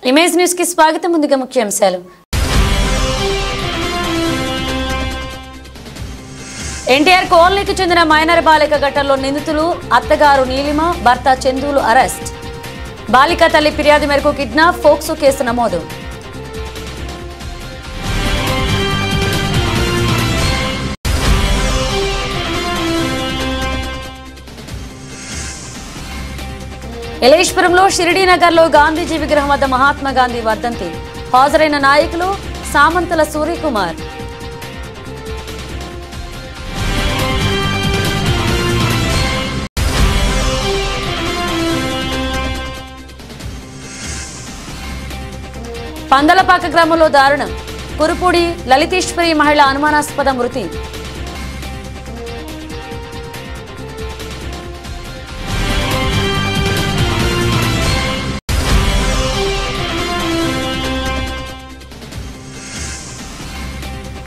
Image news కి స్వాగతం. ముందుగా ముఖ్యాంశాలు. ఎన్టీఆర్ కాలనీకి చెందిన మైనర్ బాలిక ఘటనలో నిందితులు అత్తగారు నీలిమ, భర్త చందులు అరెస్ట్. బాలిక తల్లి ఫిర్యాదు మేరకు కిడ్నాప్, ఫోక్సో కేసు నమోదు. ఎలేశ్వరంలో షిరిడీ నగర్లో గాంధీజీ విగ్రహం వద్ద మహాత్మా గాంధీ వర్ధంతి. హాజరైన నాయకులు సామంతల సూర్యకుమార్. పందలపాక గ్రామంలో దారుణం. కురుపూడి లలితేశ్వరి మహిళ అనుమానాస్పద మృతి.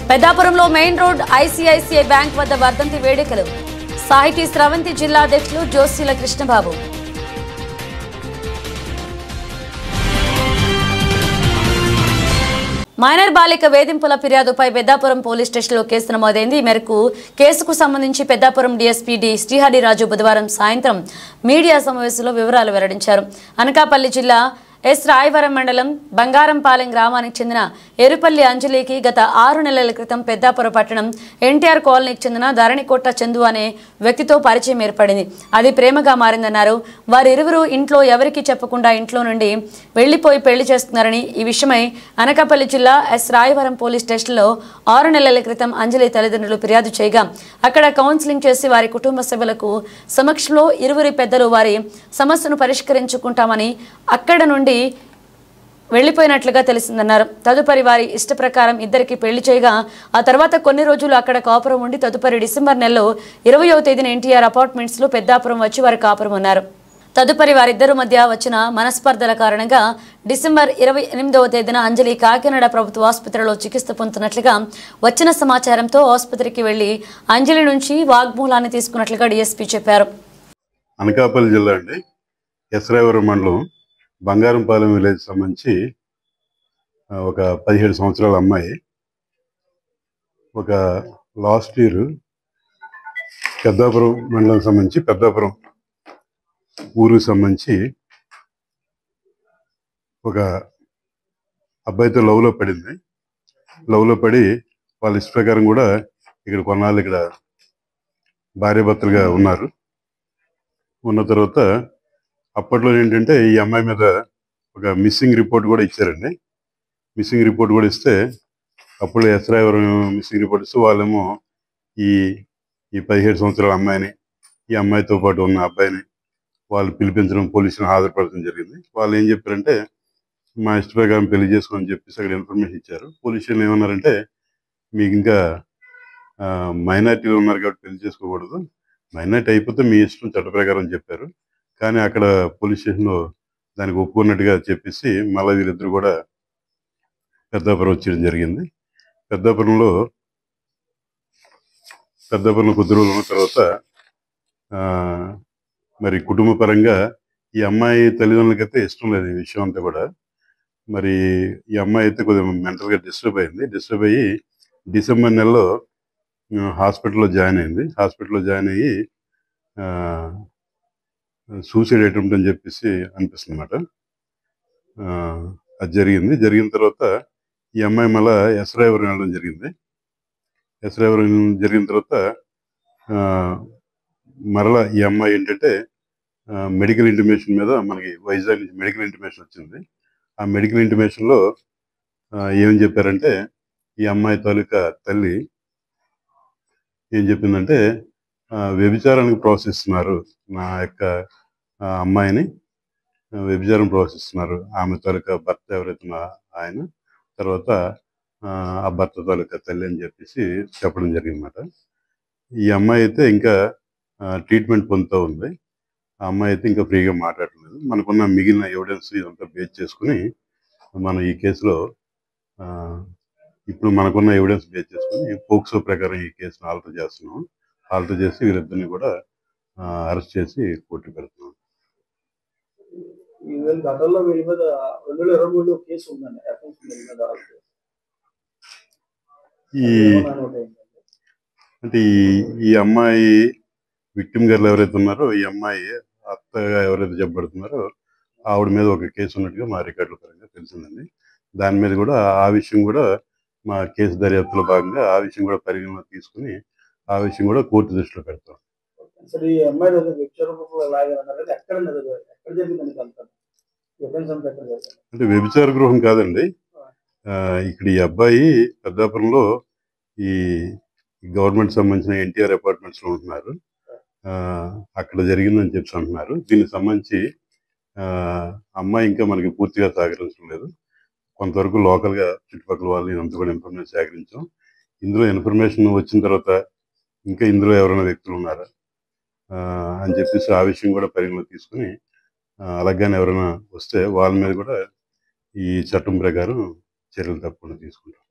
పెద్దాపురంలో మెయిన్ రోడ్ ఐసిఐసిఐ బ్యాంక్ వద్ద వర్ధంతి వేడుకలు. సాహితీ స్రవంతి జిల్లా అధ్యక్షులు జోస్సిల కృష్ణబాబు. మైనర్ బాలిక వేధింపుల ఫిర్యాదుపై పెద్దాపురం పోలీస్ స్టేషన్లో కేసు నమోదైంది. ఈ మేరకు కేసుకు సంబంధించి పెద్దాపురం డీఎస్పీ డి శ్రీహరిరాజు బుధవారం సాయంత్రం మీడియా సమావేశంలో వివరాలు వెల్లడించారు. అనకాపల్లి జిల్లా ఎస్ రాయవరం మండలం బంగారంపాలెం గ్రామానికి చెందిన ఎరుపల్లి అంజలికి గత 6 నెలల క్రితం పెద్దాపురం పట్టణం ఎన్టీఆర్ కాలనీకి చెందిన ధరణికోట చందు అనే వ్యక్తితో పరిచయం ఏర్పడింది. అది ప్రేమగా మారిందన్నారు. వారిరువురు ఇంట్లో ఎవరికీ చెప్పకుండా ఇంట్లో నుండి వెళ్లిపోయి పెళ్లి చేస్తున్నారని ఈ విషయమై అనకాపల్లి జిల్లా ఎస్ రాయవరం పోలీస్ స్టేషన్లో 6 నెలల క్రితం అంజలి తల్లిదండ్రులు ఫిర్యాదు చేయగా అక్కడ కౌన్సిలింగ్ చేసి వారి కుటుంబ సభ్యులకు సమక్షంలో ఇరువురి పెద్దలు వారి సమస్యను పరిష్కరించుకుంటామని అక్కడ నుండి వెళ్లిపోయినట్లుగా తెలిసిందన్నారు. తదుపరి వారి ఇష్ట ప్రకారం ఇద్దరికి పెళ్లి చేయగా ఆ తర్వాత కొన్ని రోజులు అక్కడ కాపురం ఉండి తదుపరి డిసెంబర్ నెలలో 20వ తేదీన ఎన్టీఆర్ అపార్ట్మెంట్స్ లో పెద్దాపురం వచ్చి వారి కాపురం ఉన్నారు. తదుపరి వారిద్దరు మధ్య వచ్చిన మనస్పర్ధల కారణంగా డిసెంబర్ 28వ తేదీన అంజలి కాకినాడ ప్రభుత్వ ఆసుపత్రిలో చికిత్స పొందుతున్నట్లుగా వచ్చిన సమాచారంతో ఆసుపత్రికి వెళ్లి అంజలి నుంచి వాగ్మూలాన్ని తీసుకున్నట్లుగా డీఎస్పీ చెప్పారు. అనకాపల్లి జిల్లా అండి ఎస్రాయవరం మండలం బంగారంపాలెం విలేజ్ సంబంధించి ఒక 17 సంవత్సరాల అమ్మాయి ఒక లాస్ట్ ఇయర్ పెద్దాపురం మండలం సంబంధించి పెద్దాపురం ఊరుకు సంబంధించి ఒక అబ్బాయితో లవ్లో పడింది. లవ్లో పడి వాళ్ళ ఇష్ట ప్రకారం కూడా ఇక్కడ కొన్నాళ్ళు ఇక్కడ భార్యాభర్తలుగా ఉన్నారు. ఉన్న తర్వాత అప్పట్లో ఏంటంటే ఈ అమ్మాయి మీద ఒక మిస్సింగ్ రిపోర్ట్ కూడా ఇచ్చారండి. మిస్సింగ్ రిపోర్ట్ కూడా ఇస్తే అప్పుడు ఎస్రాయవరం మిస్సింగ్ రిపోర్ట్ ఇస్తే వాళ్ళేమో ఈ 17 సంవత్సరాల అమ్మాయిని ఈ అమ్మాయితో పాటు ఉన్న అబ్బాయిని వాళ్ళు పిలిపించడం, పోలీసులను హాజరుపడడం జరిగింది. వాళ్ళు ఏం చెప్పారంటే మా ఇష్ట ప్రకారం పెళ్లి చేసుకోని చెప్పేసి అక్కడ ఇన్ఫర్మేషన్ ఇచ్చారు. పోలీసులు ఏమన్నారంటే మీకు ఇంకా మైనార్టీలు ఉన్నారు కాబట్టి పెళ్లి చేసుకోకూడదు, మైనార్టీ అయిపోతే మీ ఇష్టం చట్ట ప్రకారం చెప్పారు. కానీ అక్కడ పోలీస్ స్టేషన్లో దానికి ఒప్పుకున్నట్టుగా చెప్పేసి మళ్ళీ వీళ్ళిద్దరు కూడా పెద్దాపురం వచ్చేయడం జరిగింది. పెద్దాపురంలో కొద్ది రోజులు ఉన్న తర్వాత మరి కుటుంబ పరంగా ఈ అమ్మాయి తల్లిదండ్రులకైతే ఇష్టం లేదు ఈ విషయం అంతా కూడా. మరి ఈ అమ్మాయి అయితే కొద్దిగా మెంటల్గా డిస్టర్బ్ అయ్యి డిసెంబర్ నెలలో హాస్పిటల్లో జాయిన్ అయింది. హాస్పిటల్లో జాయిన్ అయ్యి సూసైడ్ అటెంప్ట్ అని చెప్పేసి అనిపిస్తుంది అన్నమాట. అది జరిగిన తర్వాత ఈ అమ్మాయి మళ్ళీ ఎస్రాయవరం వెళ్ళడం జరిగింది. ఎస్రాయవరం జరిగిన తర్వాత మరలా ఈ అమ్మాయి ఏంటంటే మెడికల్ ఇంటిమేషన్ మీద మనకి వైజాగ్ నుంచి మెడికల్ ఇంటిమేషన్ వచ్చింది. ఆ మెడికల్ ఇంటిమేషన్లో ఏమని చెప్పారంటే ఈ అమ్మాయి తాలూకా తల్లి ఏం చెప్పిందంటే వ్యభిచారానికి ప్రోత్సహిస్తున్నారు, నా యొక్క అమ్మాయిని వ్యభిచారం ప్రోత్సహిస్తున్నారు, ఆమె తాలూకా భర్త ఎవరైతే ఆయన, తర్వాత ఆ భర్త తాలూకా తల్లి అని చెప్పేసి చెప్పడం జరిగిందన్నమాట. ఈ అమ్మాయి అయితే ఇంకా ట్రీట్మెంట్ పొందుతూ ఉంది. ఆ అమ్మాయి అయితే ఇంకా ఫ్రీగా మాట్లాడలేదు. మనకున్న మిగిలిన ఎవిడెన్స్ ఇదంతా బేస్ చేసుకుని మనం ఈ కేసులో ఇప్పుడు మనకున్న ఎవిడెన్స్ బేస్ చేసుకుని పోక్సో ప్రకారం ఈ కేసును ఆల్టర్ చేస్తున్నాం. ఆల్టర్ చేసి వీరిద్దరిని కూడా అరెస్ట్ చేసి కోర్టు పెడుతున్నాం. గతంలో వీడి మీద 2023 కేసు ఉందండి. ఈ అంటే ఈ అమ్మాయి విక్టిమ్ గారు ఎవరైతే ఉన్నారో ఈ అమ్మాయి అత్తగా ఎవరైతే చెప్పబడుతున్నారో ఆవిడ మీద ఒక కేసు ఉన్నట్టుగా మా రికార్డుల పరంగా తెలిసిందండి. దాని మీద కూడా ఆ విషయం కూడా మా కేసు దర్యాప్తులో భాగంగా ఆ విషయం కూడా పరిగణలోకి తీసుకుని ఆ విషయం కూడా కోర్టు దృష్టిలో పెడతాం. అంటే వ్యభిచార గృహం కాదండి. ఇక్కడ ఈ అబ్బాయి పెద్దాపురంలో ఈ గవర్నమెంట్ సంబంధించిన ఎన్టీఆర్ అపార్ట్మెంట్స్ లో ఉంటున్నారు. అక్కడ జరిగిందని చెప్పి అంటున్నారు. దీనికి సంబంధించి అమ్మాయి ఇంకా మనకి పూర్తిగా సహకరించడం లేదు. కొంతవరకు లోకల్ గా చుట్టుపక్కల వాళ్ళు ఇదంతా కూడా ఇన్ఫర్మేషన్ సేకరించాం. ఇందులో ఇన్ఫర్మేషన్ వచ్చిన తర్వాత ఇంకా ఇందులో ఎవరైనా వ్యక్తులు ఉన్నారా అని చెప్పేసి ఆ విషయం కూడా పరిగణలో తీసుకుని అలాగని ఎవరైనా వస్తే వాళ్ళ మీద కూడా ఈ చట్టం ప్రకారం చర్యలు తప్పకుండా తీసుకుంటాం.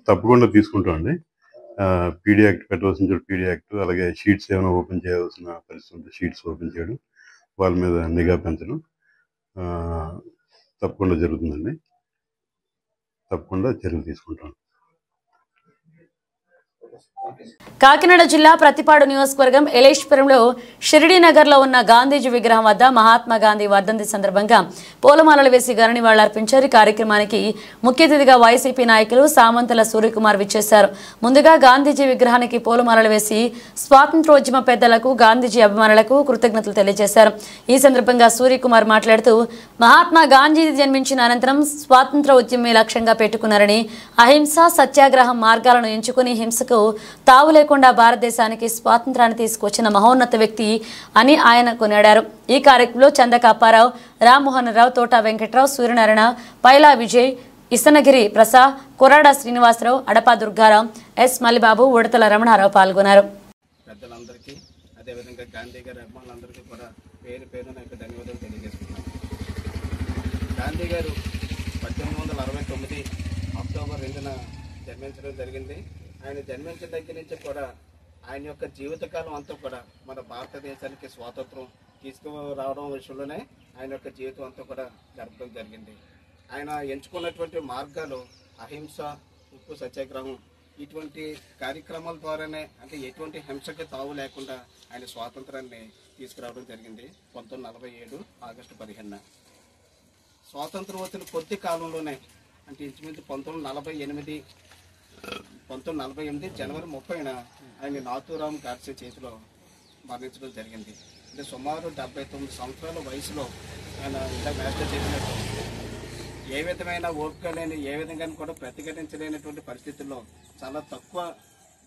తప్పకుండా తీసుకుంటామండి. పీడీ యాక్ట్ పెట్టవలసిన చోటు పీడీ యాక్ట్, అలాగే షీట్స్ ఏమైనా ఓపెన్ చేయాల్సిన పరిస్థితి ఉంటే షీట్స్ ఓపెన్ చేయడం, వాళ్ళ మీద నిఘా పెంచడం తప్పకుండా జరుగుతుందండి. తప్పకుండా చర్యలు తీసుకుంటాం. కాకినాడ జిల్లా ప్రతిపాడు నియోజకవర్గం ఎలేశ్వరంలో షిరిడీ నగర్లో ఉన్న గాంధీజీ విగ్రహం వద్ద మహాత్మా గాంధీ వర్ధంతి సందర్భంగా పూలమాలలు వేసి ఘన నివాళులర్పించారు. ఈ కార్యక్రమానికి ముఖ్య అతిథిగా వైసీపీ నాయకులు సామంతల సూర్యకుమార్ విచ్చేశారు. ముందుగా గాంధీజీ విగ్రహానికి పూలమాలలు వేసి స్వాతంత్రోద్యమ పెద్దలకు, గాంధీజీ అభిమానులకు కృతజ్ఞతలు తెలియజేశారు. ఈ సందర్భంగా సూర్యకుమార్ మాట్లాడుతూ మహాత్మా గాంధీజీ జన్మించిన అనంతరం స్వాతంత్ర ఉద్యమే లక్ష్యంగా పెట్టుకున్నారని, అహింస సత్యాగ్రహం మార్గాలను ఎంచుకుని హింసకు తావు లేకుండా భారతదేశానికి స్వాతంత్రాన్ని తీసుకొచ్చిన మహోన్నత వ్యక్తి అని ఆయన కొనియాడారు. ఈ కార్యక్రమంలో చందక అప్పారావు, రామ్మోహన్ రావు, తోట వెంకట్రావు, సూర్యనారాయణ, పైలా విజయ్, ఇసనగిరి ప్రసాద్, కొరాడ శ్రీనివాసరావు, అడపా దుర్గారావు, ఎస్ మల్లిబాబు, ఉడతల రమణారావు పాల్గొన్నారు. పెద్దలందరికీ అదేవిధంగా గాంధీ గారి అభిమానులందరికీ కూడా పేరు పేరున ధన్యవాదాలు తెలియజేస్తున్నాను. గాంధీ గారు 1869 అక్టోబర్ 2న జన్మించడం జరిగింది. ఆయన జన్మించిన దగ్గర నుంచి కూడా ఆయన యొక్క జీవితకాలం అంతా కూడా మన భారతదేశానికి స్వాతంత్రం తీసుకురావడం విషయంలోనే ఆయన యొక్క జీవితం అంతా కూడా గడపడం జరిగింది. ఆయన ఎంచుకున్నటువంటి మార్గాలు అహింస, ఉప్పు సత్యాగ్రహం, ఇటువంటి కార్యక్రమాల ద్వారానే అంటే ఎటువంటి హింసకి తావు లేకుండా ఆయన స్వాతంత్రాన్ని తీసుకురావడం జరిగింది. 1947 ఆగస్టు 15న స్వాతంత్రం వచ్చిన కొద్ది కాలంలోనే అంటే ఇంచుమించు 1948 జనవరి 30న ఆయన నాథూరామ్ గాడ్సే చేతిలో మరణించడం జరిగింది. అంటే సుమారు 79 సంవత్సరాల వయసులో ఆయన ఇలా మేస్టర్ చేసినట్టు ఏ విధమైన ఓపిక లేని, ఏ విధంగా కూడా ప్రతిఘటించలేనటువంటి పరిస్థితుల్లో చాలా తక్కువ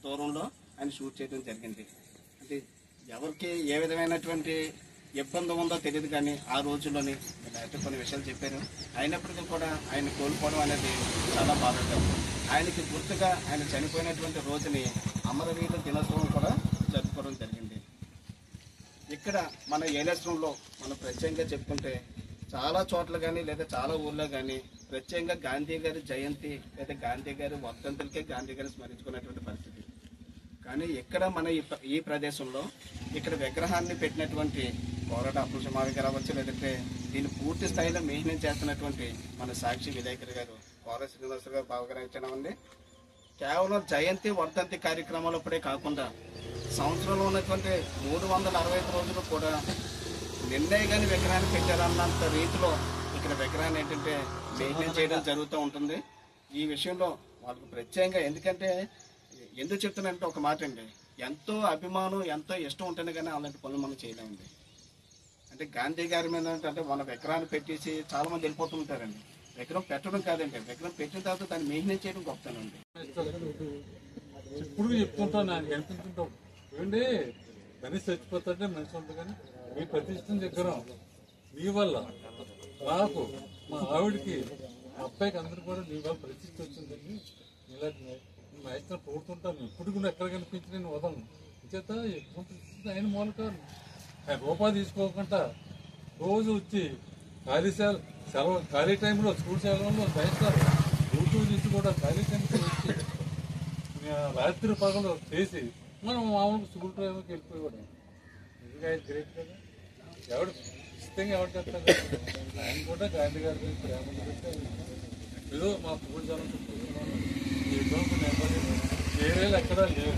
దూరంలో ఆయన షూట్ చేయడం జరిగింది. అంటే ఎవరికి ఏ విధమైనటువంటి ఇబ్బంది ఉందో తెలియదు, కానీ ఆ రోజుల్లోనే అయితే కొన్ని విషయాలు చెప్పారు. అయినప్పటికీ కూడా ఆయన కోల్పోవడం అనేది చాలా బాధాకరం. ఆయనకి గుర్తుగా ఆయన చనిపోయినటువంటి రోజుని అమరవీరుల దినోత్సవం కూడా జరుపుకోవడం జరిగింది. ఇక్కడ మన ఏలేశ్వరంలో మనం ప్రత్యేకంగా చెప్పుకుంటే చాలా చోట్ల కానీ లేదా చాలా ఊళ్ళో కానీ ప్రత్యేకంగా గాంధీ గారి జయంతి లేదా గాంధీ గారి వర్ధంతులకే గాంధీ గారిని స్మరించుకున్నటువంటి పరిస్థితి. కానీ ఇక్కడ మన ఈ ప్రదేశంలో ఇక్కడ విగ్రహాన్ని పెట్టినటువంటి కోరట అప్పుల సుమావి గారు అవ్వచ్చు, లేదంటే దీన్ని పూర్తి స్థాయిలో మెయింటైన్ చేస్తున్నటువంటి మన సాక్షి విలేకరి గారు కోర శ్రీనివాస గారు బావగారించడం కేవలం జయంతి వర్ధంతి కార్యక్రమాలు ఇప్పుడే కాకుండా సంవత్సరంలో ఉన్నటువంటి 365 రోజులు కూడా నిర్ణయగాని విగ్రహాన్ని పెట్టారన్నంత రీతిలో ఇక్కడ విగ్రహాన్ని ఏంటంటే మెయింటైన్ చేయడం జరుగుతూ ఉంటుంది. ఈ విషయంలో వాళ్ళకు ప్రత్యేకంగా ఎందుకు చెప్తున్నానంటే ఒక మాట అండి, ఎంతో అభిమానం ఎంతో ఇష్టం ఉంటుంది కానీ అలాంటి పనులు మనం చేయలేమండి. అంటే గాంధీ గారి మీద అంటే మన విగ్రహాన్ని పెట్టేసి చాలా మంది వెళ్ళిపోతూ ఉంటారండి. విగ్రహం పెట్టడం కాదండి, విగ్రహం పెట్టిన తర్వాత దాన్ని మెయింటైన్ చేయడం గొప్పతానండి. ఇప్పుడు చెప్తుంటాను, ఆయన కనిపించుంటాం ఏమండి, మనిషి చచ్చిపోతుంటే మనిషి ఉంటుంది, కానీ మీ ప్రతిష్టం దగ్గర మీ వల్ల నాకు మా ఆవిడకి మా అబ్బాయికి అందరూ కూడా మీ వల్ల ప్రతిష్ట వచ్చిందండి. ఇలాంటి మా ఇష్టం పోతుంటాను, ఇప్పుడు కూడా ఎక్కడ కనిపించి నేను వదలను. చేత ఎక్కువ ప్రతిష్ట ఆయన మూలకారు. ఆయన రూపాయి తీసుకోకుండా రోజు వచ్చి ఖాళీ టైంలో స్కూల్ సెలవుల్లో చేస్తారు, డ్యూటీ నుంచి కూడా కార్యక్రమం వచ్చి రాత్రి పగలు చేసి మనం మామూలుగా స్కూల్ డ్రైవర్కి వెళ్ళిపోయేవాడు. నిజంగా ఆయన గ్రేట్ కదా. ఎవడు ఇష్టంగా ఎవరు చెప్తారు? ఆయన కూడా గాంధీ గారి ప్రేమ ఏదో మా పూజ జనం చెప్తున్నాను. ఏరియాలు ఎక్కడా లేదు.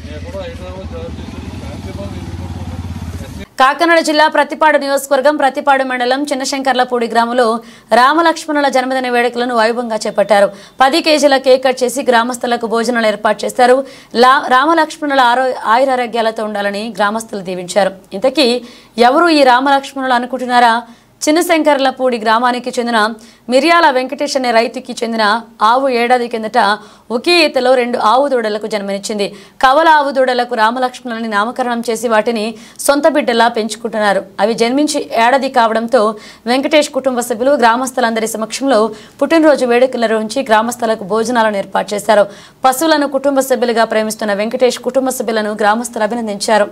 నేను కూడా హైదరాబాద్ జాబ్ చేసి శాంతిబాబు ఎదుర్కొంటున్నాను. కాకినాడ జిల్లా ప్రతిపాడు నియోజకవర్గం ప్రతిపాడు మండలం చిన్నశంకర్లపూడి గ్రామంలో రామలక్ష్మణుల జన్మదిన వేడుకలను వైభవంగా చేపట్టారు. 10 కేజీల కేక్ కట్ చేసి గ్రామస్తులకు భోజనాలు ఏర్పాటు చేశారు. రామలక్ష్మణుల ఆయురారోగ్యాలతో ఉండాలని గ్రామస్తులు దీవించారు. ఇంతకీ ఎవరు ఈ రామలక్ష్మణులు అనుకుంటున్నారా? చిన్నశంకర్లపూడి గ్రామానికి చెందిన మిర్యాల వెంకటేష్ అనే రైతుకి చెందిన ఆవు ఏడాది కిందట ఒకే ఈతలో 2 ఆవు దూడలకు జన్మనిచ్చింది. కవల ఆవు దూడలకు రామలక్ష్మణులని నామకరణం చేసి వాటిని సొంత బిడ్డలా పెంచుకుంటున్నారు. అవి జన్మించి ఏడాది కావడంతో వెంకటేష్ కుటుంబ సభ్యులు గ్రామస్తులందరి సమక్షంలో పుట్టినరోజు వేడుకలు నిర్వహించి గ్రామస్తులకు భోజనాలను ఏర్పాటు చేశారు. పశువులను కుటుంబ సభ్యులుగా ప్రేమిస్తున్న వెంకటేష్ కుటుంబ సభ్యులను గ్రామస్తులు అభినందించారు.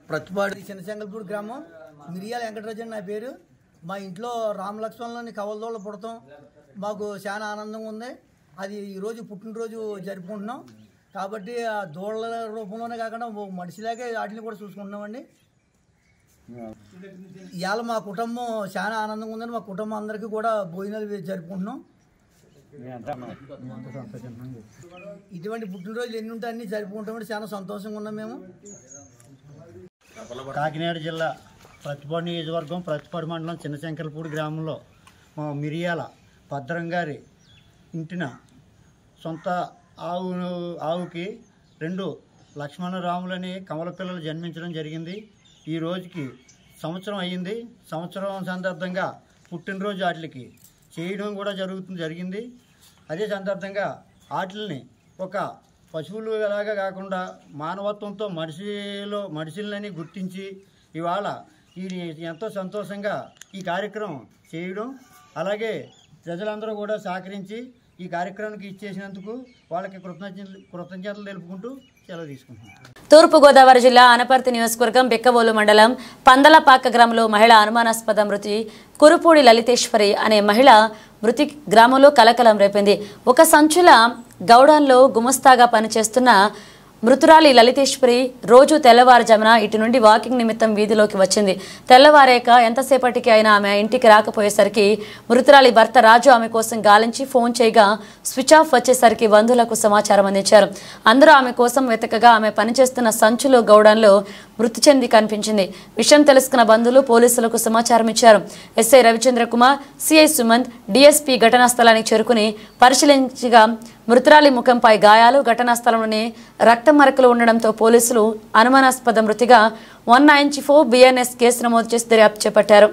ప్రతిపాడు చిన్నశంకర్లపూడి గ్రామం మిరియాల వెంకటరాజు నా పేరు. మా ఇంట్లో రామలక్ష్మణులని కవలదోళ్ళు పుడతాం మాకు చాలా ఆనందంగా ఉంది. అది ఈరోజు పుట్టినరోజు జరుపుకుంటున్నాం కాబట్టి ఆ దోళ్ళ రూపంలోనే కాకుండా మనిషిలాగే వాటిని కూడా చూసుకుంటున్నామండి. ఇవాళ మా కుటుంబం చాలా ఆనందంగా ఉందని మా కుటుంబం అందరికీ కూడా భోజనాలు జరుపుకుంటున్నాం. ఇటువంటి పుట్టినరోజులు ఎన్ని ఉంటే అన్ని జరుపుకుంటామని చాలా సంతోషంగా ఉన్నాం మేము. కాకినాడ జిల్లా ప్రతిపాడు నియోజకవర్గం ప్రతిపాడు మండలం చిన్నశంకర్లపూడి గ్రామంలో మా మిరియాల భద్రం గారి ఇంటిన సొంత ఆవుకి 2 లక్ష్మణరాములని కమల పిల్లలు జన్మించడం జరిగింది. ఈ రోజుకి సంవత్సరం అయ్యింది. సంవత్సరం సందర్భంగా పుట్టినరోజు వాటికి చేయడం కూడా జరిగింది. అదే సందర్భంగా వాటిని ఒక పశువులు ఎలాగా కాకుండా మానవత్వంతో మనుషులని గుర్తించి ఇవాళ ఎంతో సంతోషంగా ఈ కార్యక్రమం చేయడం, అలాగే ప్రజలందరూ కూడా సహకరించి ఈ కార్యక్రమానికి ఇచ్చేసినందుకు వాళ్ళకి కృతజ్ఞతలు తెలుపుకుంటూ సెలవు తీసుకుంటున్నాం. తూర్పుగోదావరి జిల్లా అనపర్తి నియోజకవర్గం బెక్కవోలు మండలం పందలపాక గ్రామంలో మహిళ అనుమానాస్పద మృతి కురుపూడి లలితేశ్వరి అనే మహిళ మృతి గ్రామంలో కలకలం రేపింది. ఒక సంచుల గౌడంలో గుమస్తాగా పనిచేస్తున్న మృతురాలి లలితేశ్వరి రోజు తెల్లవారుజామున ఇటు నుండి వాకింగ్ నిమిత్తం వీధిలోకి వచ్చింది. తెల్లవారాక ఎంతసేపటికి అయినా ఆమె ఇంటికి రాకపోయేసరికి మృతురాలి భర్త రాజు ఆమె కోసం గాలించి ఫోన్ చేయగా స్విచ్ ఆఫ్ వచ్చేసరికి బంధువులకు సమాచారం అందించారు. అందరూ ఆమె కోసం వెతకగా ఆమె పనిచేస్తున్న సంచులు గౌడంలో మృతి చెంది కనిపించింది. విషయం తెలుసుకున్న బంధువులు పోలీసులకు సమాచారం ఇచ్చారు. SI Ravichandra Kumar, CI Sumanth, DSP ఘటనా స్థలానికి చేరుకుని పరిశీలించగా మృతురాలి ముఖంపై గాయాలు, ఘటనా స్థలంలోనే రక్త మరకలు ఉండడంతో పోలీసులు అనుమానాస్పద మృతిగా 194 BNS కేసు నమోదు చేసి దర్యాప్తు చేపట్టారు.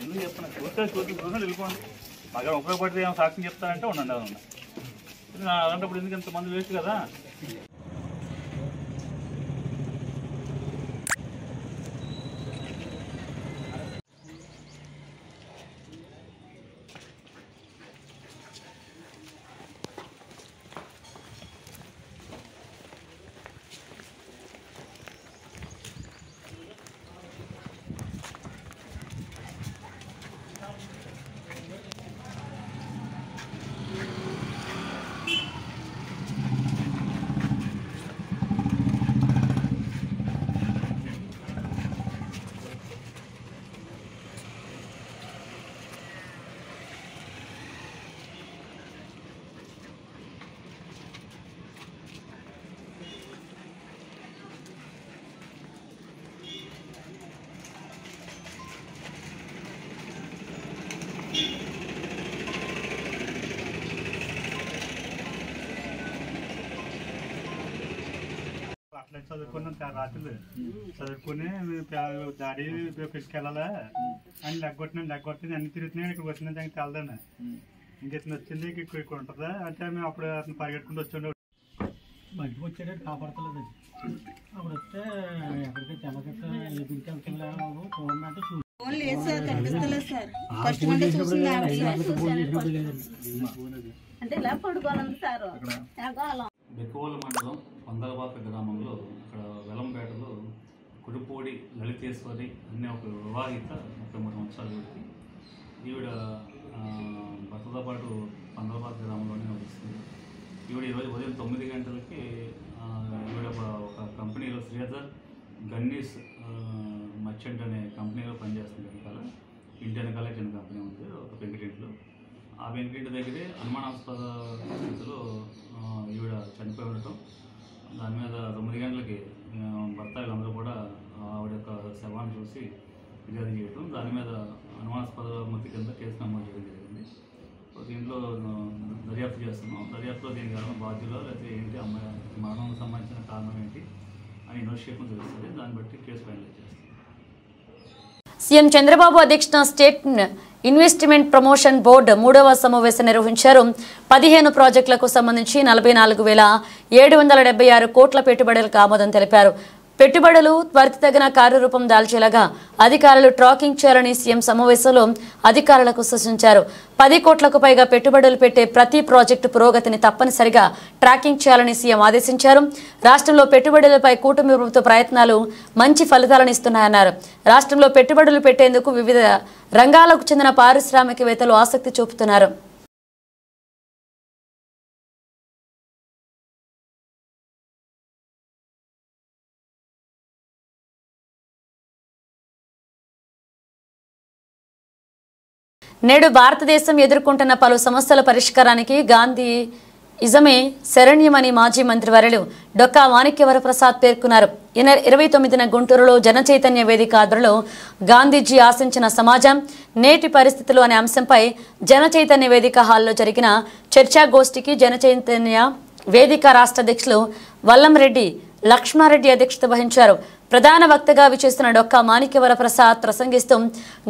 ఎందుకు చెప్తున్నా చూసుకొని వెళ్ళిపోండి. బాగా ఉపయోగపడితే ఏమో సాక్ష్యం చెప్తానంటే ఉండండి. అలాంటప్పుడు ఎందుకు ఇంతమంది వేస్ట్ కదా. అట్లా చదువుకున్నాం రాత్రులు చదువుకుని దాడి తీసుకెళ్ళాలా అని లెగ్గొట్టింది అన్ని తిరుగుతున్నాయి. ఇక్కడ వచ్చిన దానికి తెలదండి ఇంకెత్తున వచ్చింది ఇక్కడ ఉంటుందా అంటే మేము అప్పుడు అతను పరిగెట్టుకుంటూ వచ్చి బయటకు వచ్చేటట్టు కాపాడతలేదు. అప్పుడు వస్తే ఎక్కడికి తెల్లగట్ట గుడికి వెళ్తున్నాము చూడండి బెక్కువల మండలం పందలబాక గ్రామంలో అక్కడ వెలంపేటలో కుడిపూడి లలితేశ్వరి అనే ఒక వివాహిత 33 సంవత్సరాల వ్యక్తి. ఈవిడ భర్తతో పాటు పందలబాక గ్రామంలోనే నివసిస్తుంది. ఈవిడ ఈరోజు ఉదయం 9 గంటలకి ఈవిడ ఒక కంపెనీలో శ్రీధర్ గన్నీస్ మర్చెంట్ అనే కంపెనీలో పనిచేస్తుంది. వెనకాల ఇంటి వెనకాల చిన్న కంపెనీ ఉంది ఒక పెంకుటింట్లో. ఆ పెంకుటింటి దగ్గరే అనుమానాస్పద స్థితిలో ఈవిడ చనిపోయి ఉండటం, దాని మీద 9 గంటలకి భర్త వీళ్ళందరూ కూడా ఆవిడ యొక్క శవాన్ని చూసి ఫిర్యాదు చేయటం, దాని మీద అనుమానాస్పద మృతి కింద కేసు నమోదు చేయడం జరిగింది. దీంట్లో దర్యాప్తు చేస్తున్నాం. దర్యాప్తులో దీనికి కారణం బాధ్యులో లేకపోతే ఏంటి అమ్మాయి మరణం సంబంధించిన కారణం ఏంటి అని ఇన్వెస్టిగేషన్ తెలుస్తుంది. దాన్ని బట్టి కేసు ఫైనలైజ్ చేస్తాం. సీఎం చంద్రబాబు అధ్యక్షతన స్టేట్ ఇన్వెస్ట్మెంట్ ప్రమోషన్ బోర్డు 3వ సమావేశం నిర్వహించారు. 15 ప్రాజెక్టులకు సంబంధించి 44,776 కోట్ల పెట్టుబడులకు ఆమోదం తెలిపారు. పెట్టుబడులు త్వరితగిన కార్యరూపం దాల్చేలాగా అధికారులు ట్రాకింగ్ చేయాలని సీఎం సమావేశంలో అధికారులకు సూచించారు. 10 కోట్లకు పైగా పెట్టుబడులు పెట్టే ప్రతి ప్రాజెక్టు పురోగతిని తప్పనిసరిగా ట్రాకింగ్ చేయాలని సీఎం ఆదేశించారు. రాష్ట్రంలో పెట్టుబడులపై కూటమి ప్రభుత్వ ప్రయత్నాలు మంచి ఫలితాలను ఇస్తున్నాయన్నారు. రాష్ట్రంలో పెట్టుబడులు పెట్టేందుకు వివిధ రంగాలకు చెందిన పారిశ్రామికవేత్తలు ఆసక్తి చూపుతున్నారు. నేడు భారతదేశం ఎదుర్కొంటున్న పలు సమస్యల పరిష్కారానికి గాంధీ ఇజమే శరణ్యమని మాజీ మంత్రి వర్యులు డొక్కా మాణిక్యవరప్రసాద్ పేర్కొన్నారు. ఈ నెల 29న గుంటూరులో జనచైతన్య వేదిక ఆధ్వర్యంలో గాంధీజీ ఆశించిన సమాజం నేటి పరిస్థితులు అనే అంశంపై జనచైతన్య వేదిక హాల్లో జరిగిన చర్చాగోష్ఠికి జనచైతన్య వేదిక రాష్ట్ర అధ్యక్షులు వల్లంరెడ్డి లక్ష్మారెడ్డి అధ్యక్షత వహించారు. ప్రధాన వక్తగా విచేస్తున్న డొక్కా మాణిక్యవరప్రసాద్ ప్రసంగిస్తూ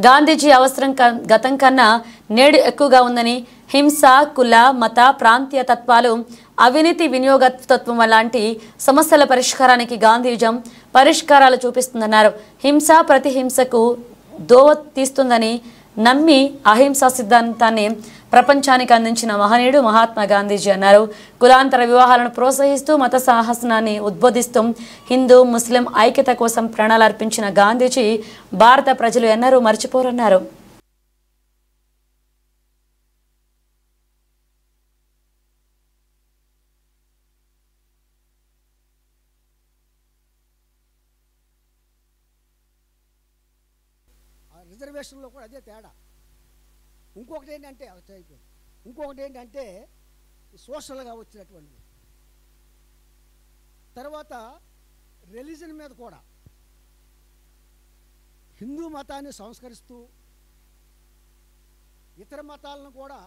గాంధీజీ అవసరం గతం కన్నా నేడు ఎక్కువగా ఉందని, హింస, కుల, మత, ప్రాంతీయ తత్వాలు, అవినీతి, వినియోగతత్వం లాంటి సమస్యల పరిష్కారానికి గాంధీజం పరిష్కారాలు చూపిస్తుందన్నారు. హింస ప్రతిహింసకు దోవ తీస్తుందని నమ్మి అహింసా సిద్ధాంతాన్ని ప్రపంచానికి అందించిన మహనీయుడు మహాత్మా గాంధీజీ అన్నారు. కులాంతర వివాహాలను ప్రోత్సహిస్తూ మత సాహసనాన్ని ఉద్బోధిస్తూ హిందూ ముస్లిం ఐక్యత కోసం ప్రాణాలు అర్పించిన గాంధీజీ భారత ప్రజలు ఎన్నరూ మర్చిపోరన్నారు. రిజర్వేషన్లో కూడా అదే తేడా. ఇంకొకటి ఏంటంటే సోషల్గా వచ్చినటువంటిది. తర్వాత రిలీజన్ మీద కూడా హిందూ మతాన్ని సంస్కరిస్తూ ఇతర మతాలను కూడా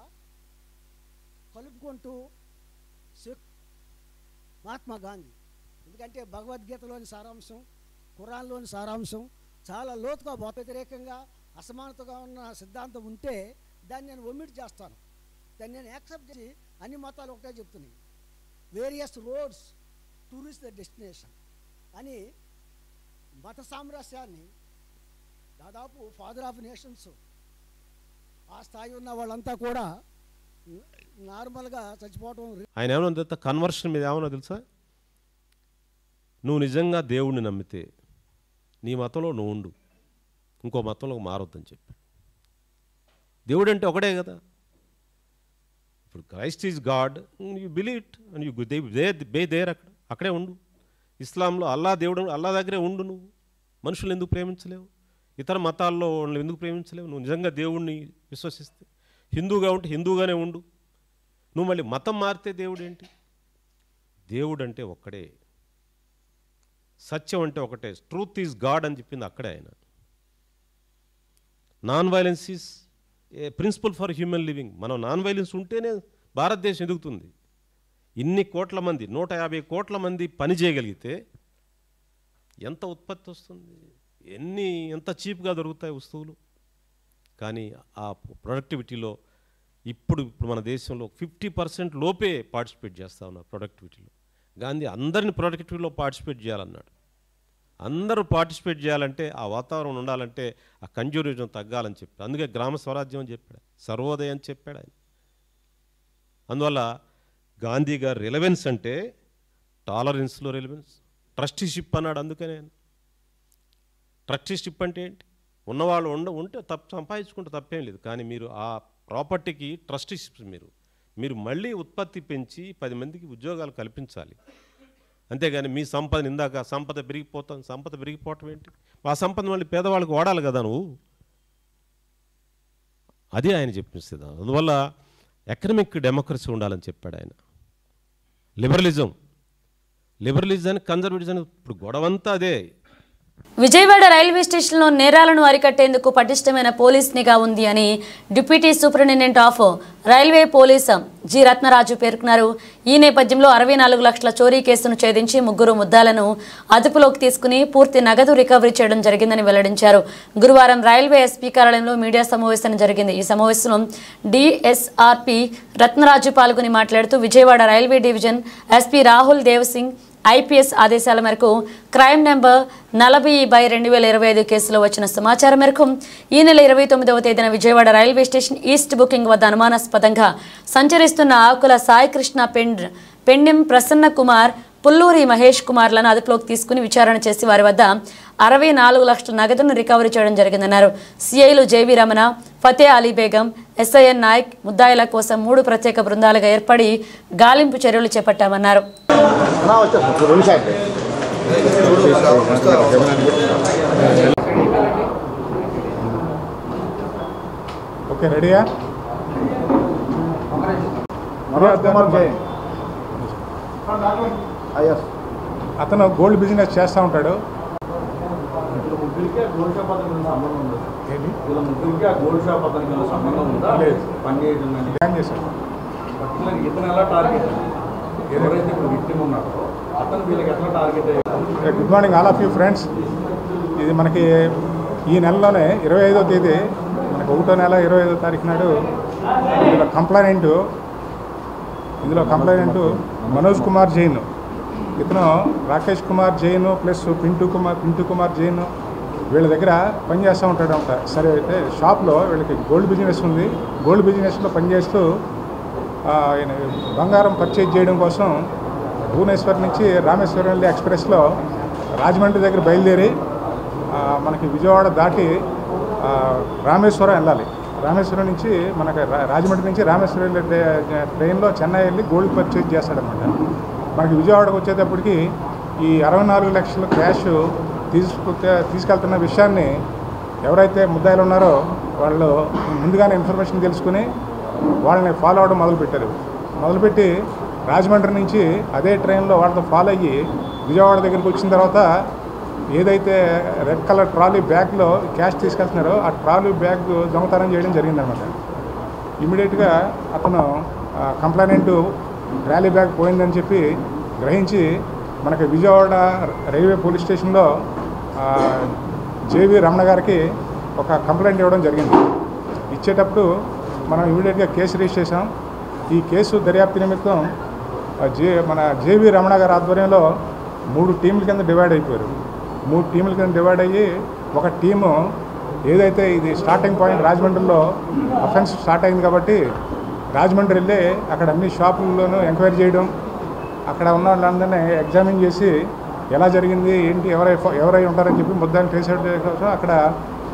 కలుపుకుంటూ మహాత్మా గాంధీ, ఎందుకంటే భగవద్గీతలోని సారాంశం, ఖురాన్లోని సారాంశం చాలా లోతుగా వ్యతిరేకంగా అసమానతగా ఉన్న సిద్ధాంతం ఉంటే దాన్ని నేను ఒమిట్ చేస్తాను, దాన్ని నేను యాక్సెప్ట్ చేసి అన్ని మతాలు ఒకటే చెప్తున్నాయి. Various roads to reach the destination అని మత సామరస్యాన్ని దాదాపు ఫాదర్ ఆఫ్ నేషన్స్ ఆ స్థాయి ఉన్న వాళ్ళంతా కూడా నార్మల్గా చచ్చిపోవటం. ఆయన ఏమన్నా తెలుసా, కన్వర్షన్ మీద ఏమన్నా తెలుసా, నువ్వు నిజంగా దేవుణ్ణి నమ్మితే నీ మతంలో నువ్వు ఉండు, ఇంకో మతంలో మారొద్దని చెప్పి. దేవుడు అంటే ఒకటే కదా. ఇప్పుడు Christ is God, you believe it and you be there, అక్కడే ఉండు. ఇస్లాంలో అల్లా దేవుడు, అల్లా దగ్గరే ఉండు. నువ్వు మనుషులు ఎందుకు ప్రేమించలేవు? ఇతర మతాల్లో వాళ్ళని ఎందుకు ప్రేమించలేవు? నువ్వు నిజంగా దేవుణ్ణి విశ్వసిస్తే హిందూగా ఉంటే హిందూగానే ఉండు. నువ్వు మళ్ళీ మతం మారితే దేవుడు ఏంటి? దేవుడు అంటే ఒక్కడే, సత్యం అంటే ఒకటే, ట్రూత్ ఈజ్ గాడ్ అని చెప్పింది అక్కడే ఆయన. Non violence is a principle for human living. మనం నాన్ వైలెన్స్ ఉంటేనే భారతదేశం ఎదుగుతుంది. ఇన్ని కోట్ల మంది, 150 కోట్ల మంది పని చేయగలిగితే ఎంత ఉత్పత్తి వస్తుంది, ఎంత చీప్గా దొరుకుతాయి వస్తువులు. కానీ ఆ ప్రొడక్టివిటీలో ఇప్పుడు మన దేశంలో 50% లోపే పార్టిసిపేట్ చేస్తూ ఉన్నారు ప్రొడక్టివిటీలో. గాంధీ అందరిని ప్రొడక్టివిటీలో పార్టిసిపేట్ చేయాలన్నాడు. అందరూ పార్టిసిపేట్ చేయాలంటే ఆ వాతావరణం ఉండాలంటే ఆ కన్జ్యూమరిజం తగ్గాలని చెప్పాడు. అందుకే గ్రామ స్వరాజ్యం అని చెప్పాడు, సర్వోదయం అని చెప్పాడు ఆయన. అందువల్ల గాంధీ గారి రిలవెన్స్ అంటే టాలరెన్స్లో రిలవెన్స్. ట్రస్టీషిప్ అన్నాడు. అందుకనే ట్రస్టీషిప్ అంటే ఏంటి? ఉన్నవాళ్ళు ఉంటే సంపాదించుకుంటే తప్పేం లేదు. కానీ మీరు ఆ ప్రాపర్టీకి ట్రస్టీషిప్ మీరు మళ్ళీ ఉత్పత్తి పెంచి 10 మందికి ఉద్యోగాలు కల్పించాలి. అంతేగాని మీ సంపద ఇందాక సంపద పెరిగిపోవటం ఏంటి? ఆ సంపద మళ్ళీ పేదవాళ్ళకి వాడాలి కదా నువ్వు. అది ఆయన చెప్పిస్తుంది. అందువల్ల ఎకనమిక్ డెమోక్రసీ ఉండాలని చెప్పాడు ఆయన. లిబరలిజం కన్జర్వేటిజం ఇప్పుడు గొడవంతా అదే. విజయవాడ రైల్వే స్టేషన్లో నేరాలను అరికట్టేందుకు పటిష్టమైన పోలీస్ నిఘా ఉంది అని deputy superintendent of railway police G Ratnaraju పేర్కొన్నారు. ఈ నేపథ్యంలో 64 లక్షల చోరీ కేసును ఛేదించి 3 ముద్దాలను అదుపులోకి తీసుకుని పూర్తి నగదు రికవరీ చేయడం జరిగిందని వెల్లడించారు. గురువారం రైల్వే ఎస్పీ కార్యాలయంలో మీడియా సమావేశం జరిగింది. ఈ సమావేశంలో డిఎస్ఆర్పి రత్నరాజు పాల్గొని మాట్లాడుతూ Vijayawada railway division SP Rahul Dev Singh IPS ఆదేశాల మేరకు క్రైమ్ నెంబర్ 40/2025 కేసులో వచ్చిన సమాచారం మేరకు ఈ నెల 29వ తేదీన Vijayawada railway station east booking వద్ద అనుమానాస్పదంగా సంచరిస్తున్న ఆకుల సాయికృష్ణ పెండెం ప్రసన్న కుమార్, పుల్లూరి మహేష్ కుమార్లను అదుపులోకి తీసుకుని విచారణ చేసి వారి వద్ద 64 లక్షల నగదును రికవరీ చేయడం జరిగిందన్నారు. సిఐలు జేవి రమణ, ఫతే అలీ బేగం, ఎస్ఐఎన్ నాయక్ ముద్దాయిల కోసం 3 ప్రత్యేక బృందాలుగా ఏర్పడి గాలింపు చర్యలు చేపట్టామన్నారు. అతను గోల్డ్ బిజినెస్ చేస్తూ ఉంటాడు. Good morning all of you friends. ఇది మనకి ఈ నెలలోనే 25వ తేదీ మనకు 1వ నెల 25వ తారీఖు నాడు ఇందులో కంప్లైనెంట్ మనోజ్ కుమార్ జైన్, ఇతను రాకేష్ కుమార్ జైన్ ప్లస్ పింటూ కుమార్ జైన్ వీళ్ళ దగ్గర పనిచేస్తూ ఉంటాడు అంట. సరే అయితే షాప్లో వీళ్ళకి గోల్డ్ బిజినెస్ ఉంది. గోల్డ్ బిజినెస్లో పనిచేస్తూ బంగారం పర్చేజ్ చేయడం కోసం భువనేశ్వర్ నుంచి రామేశ్వరం వెళ్ళే ఎక్స్ప్రెస్లో రాజమండ్రి దగ్గర బయలుదేరి మనకి విజయవాడ దాటి రామేశ్వరం వెళ్ళాలి. రామేశ్వరం నుంచి మనకి రాజమండ్రి నుంచి రామేశ్వరం వెళ్ళే ట్రైన్లో చెన్నై వెళ్ళి గోల్డ్ పర్చేజ్ చేస్తాడనమాట. మనకి విజయవాడకు వచ్చేటప్పటికి ఈ 64 లక్షల క్యాష్ తీసుకెళ్తున్న విషయాన్ని ఎవరైతే ముద్దాయిలు ఉన్నారో వాళ్ళు ముందుగానే ఇన్ఫర్మేషన్ తెలుసుకుని వాళ్ళని ఫాలో అవడం మొదలుపెట్టి రాజమండ్రి నుంచి అదే ట్రైన్లో వాళ్ళతో ఫాలో అయ్యి విజయవాడ దగ్గరికి వచ్చిన తర్వాత ఏదైతే రెడ్ కలర్ ట్రాలీ బ్యాగ్లో క్యాష్ తీసుకెళ్తున్నారో ఆ ట్రాలీ బ్యాగ్ దొంగతనం చేయడం జరిగిందనమాట. ఇమ్మీడియట్గా అతను కంప్లైనెంట్ ట్రాలీ బ్యాగ్ పోయిందని చెప్పి గ్రహించి మనకి విజయవాడ రైల్వే పోలీస్ స్టేషన్లో జేవి రమణ గారికి ఒక కంప్లైంట్ ఇవ్వడం జరిగింది. ఇచ్చేటప్పుడు మనం ఇమీడియట్గా కేసు రిజిస్టర్ చేసాం. ఈ కేసు దర్యాప్తు నిమిత్తం మన జేవి రమణ గారి ఆధ్వర్యంలో 3 టీంల కింద డివైడ్ అయిపోయారు. 3 టీంల కింద డివైడ్ అయ్యి ఒక టీము ఏదైతే ఇది స్టార్టింగ్ పాయింట్ రాజమండ్రిలో అఫెన్స్ స్టార్ట్ అయింది కాబట్టి రాజమండ్రి వెళ్ళి అక్కడ అన్ని షాపుల్లోనూ ఎంక్వైరీ చేయడం, అక్కడ ఉన్న వాళ్ళందరినీ ఎగ్జామిన్ చేసి ఎలా జరిగింది ఏంటి ఎవరై ఉంటారని చెప్పి ముద్దాన్ని ట్రేస్ అవుట్ చేయడం కోసం అక్కడ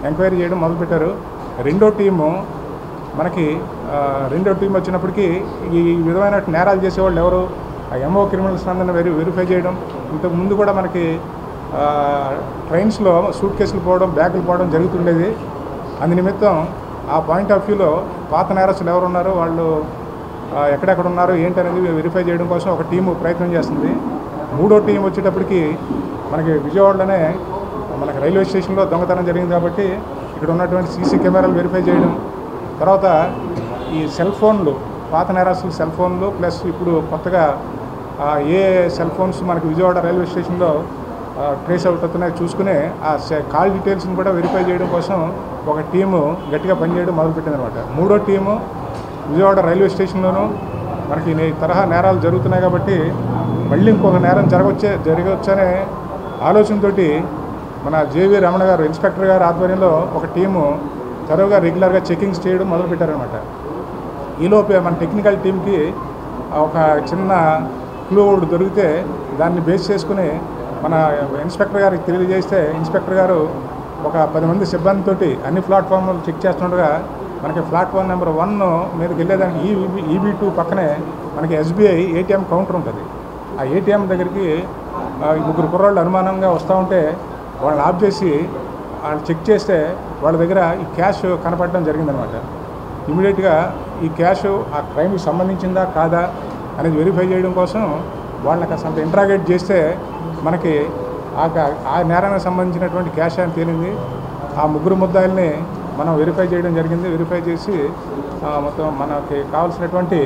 ఎంక్వైరీ చేయడం మొదలుపెట్టారు. రెండో టీము వచ్చినప్పటికీ ఈ విధమైన నేరాలు చేసేవాళ్ళు ఎవరు, ఆ ఎంఓ క్రిమినల్స్ అందరినీ వెరిఫై చేయడం. ఇంతకుముందు కూడా మనకి ట్రైన్స్లో సూట్ కేసులు పోవడం, బ్యాగులు పోవడం జరుగుతుండేది. అందు నిమిత్తం ఆ పాయింట్ ఆఫ్ వ్యూలో పాత నేరస్తులు ఎవరున్నారో వాళ్ళు ఎక్కడెక్కడ ఉన్నారు ఏంటనేది వెరిఫై చేయడం కోసం ఒక టీము ప్రయత్నం చేస్తుంది. 3వ టీం వచ్చేటప్పటికి మనకి విజయవాడలోనే మనకి రైల్వే స్టేషన్లో దొంగతనం జరిగింది కాబట్టి ఇక్కడ ఉన్నటువంటి సీసీ కెమెరాలు వెరిఫై చేయడం, తర్వాత ఈ సెల్ ఫోన్లు పాత నేరస్తుల సెల్ ఫోన్లు ప్లస్ ఇప్పుడు కొత్తగా ఏ సెల్ ఫోన్స్ మనకి విజయవాడ రైల్వే స్టేషన్లో ట్రేస్ అవుతున్నాయి చూసుకుని ఆ కాల్ డీటెయిల్స్ని కూడా వెరిఫై చేయడం కోసం ఒక టీము గట్టిగా పనిచేయడం మొదలుపెట్టిందనమాట. మూడో టీము విజయవాడ రైల్వే స్టేషన్లోనూ మనకి ఈ తరహా నేరాలు జరుగుతున్నాయి కాబట్టి మళ్ళీ ఇంకొక నేరం జరగవచ్చనే ఆలోచనతో మన జేవీ రమణ గారు ఇన్స్పెక్టర్ గారు ఆధ్వర్యంలో ఒక టీము త్వరగా రెగ్యులర్గా చెకింగ్స్ చేయడం మొదలుపెట్టారనమాట. ఈలోపే మన టెక్నికల్ టీంకి ఒక చిన్న క్లూ ఒకటి దొరికితే దాన్ని బేస్ చేసుకుని మన ఇన్స్పెక్టర్ గారికి తెలియజేస్తే ఇన్స్పెక్టర్ గారు ఒక 10 మంది సిబ్బందితోటి అన్ని ప్లాట్ఫామ్లు చెక్ చేస్తుండగా మనకి ప్లాట్ఫామ్ నెంబర్ 1 మీదకి వెళ్ళేదానికి EB2 పక్కనే మనకి SBI ATM కౌంటర్ ఉంటుంది. ఆ ATM దగ్గరికి 3 కుర్రాళ్ళు అనుమానంగా వస్తూ ఉంటే వాళ్ళని ఆఫ్ చేసి వాళ్ళు చెక్ చేస్తే వాళ్ళ దగ్గర ఈ క్యాష్ కనపడడం జరిగిందనమాట. ఇమీడియట్గా ఈ క్యాష్ ఆ క్రైమ్కి సంబంధించిందా కాదా అనేది వెరిఫై చేయడం కోసం వాళ్ళని కాస్త ఇంట్రాగేట్ చేస్తే మనకి ఆ నేరానికి సంబంధించినటువంటి క్యాష్ అని తేలింది. ఆ 3 ముద్దాయిల్ని మనం వెరిఫై చేయడం జరిగింది. వెరిఫై చేసి మొత్తం మనకి కావాల్సినటువంటి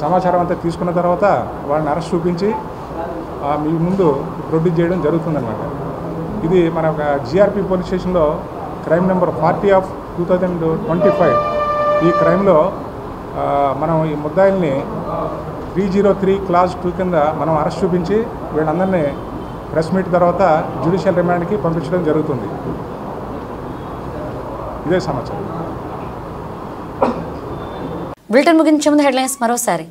సమాచారం అంతా తీసుకున్న తర్వాత వాళ్ళని అరెస్ట్ చూపించి మీ ముందు ప్రొడ్యూస్ చేయడం జరుగుతుందన్నమాట. ఇది మన GRP పోలీస్ స్టేషన్లో క్రైమ్ నెంబర్ 40/2025 ఈ క్రైమ్లో మనం ఈ ముద్దాయిల్ని 303 క్లాజ్ 2 కింద మనం అరెస్ట్ చూపించి వీళ్ళందరినీ ప్రెస్ మీట్ తర్వాత జ్యుడిషియల్ రిమాండ్కి పంపించడం జరుగుతుంది. ఇదే సమాచారం. బులెటిన్ ముగించే ముందు హెడ్లైన్స్ మరోసారి.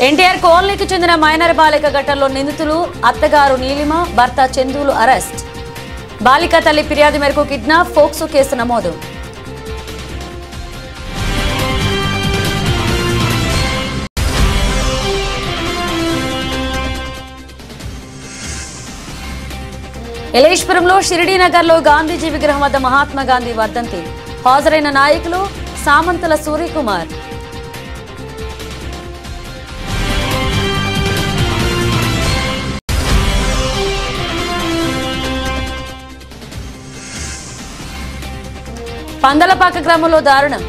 ఎన్టీఆర్ కాలనీకి చెందిన మైనర్ బాలిక ఘటనలో నిందితులు అత్తగారు నీలిమ, భర్త చందులు అరెస్ట్. బాలిక తల్లి ఫిర్యాదు మేరకు కిడ్నాప్, ఫోక్సో కేసు నమోదు. ఎలేశ్వరంలో షిరిడీనగర్లో గాంధీజీ విగ్రహం వద్ద మహాత్మా గాంధీ వర్ధంతి. హాజరైన నాయకులు సామంతల సూర్యకుమార్. పందలపాక గ్రామంలో దారుణం.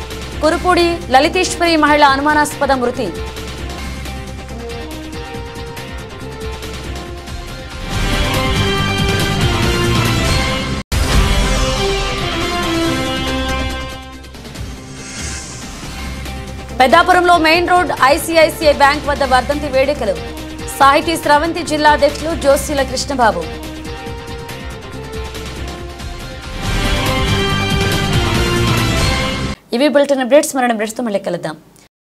కురుపూడి లలితేశ్వరి మహిళ అనుమానాస్పద మృతి. పెద్దాపురంలో మెయిన్ రోడ్ ICICI బ్యాంక్ వద్ద వర్ధంతి వేడుకలు. సాహితీ స్రవంతి జిల్లా అధ్యక్షులు జోస్యుల కృష్ణబాబు. ఇవి బులెటిన్ అప్డేట్స్. మరణ అప్డేట్స్తో మళ్ళీ కలుద్దాం.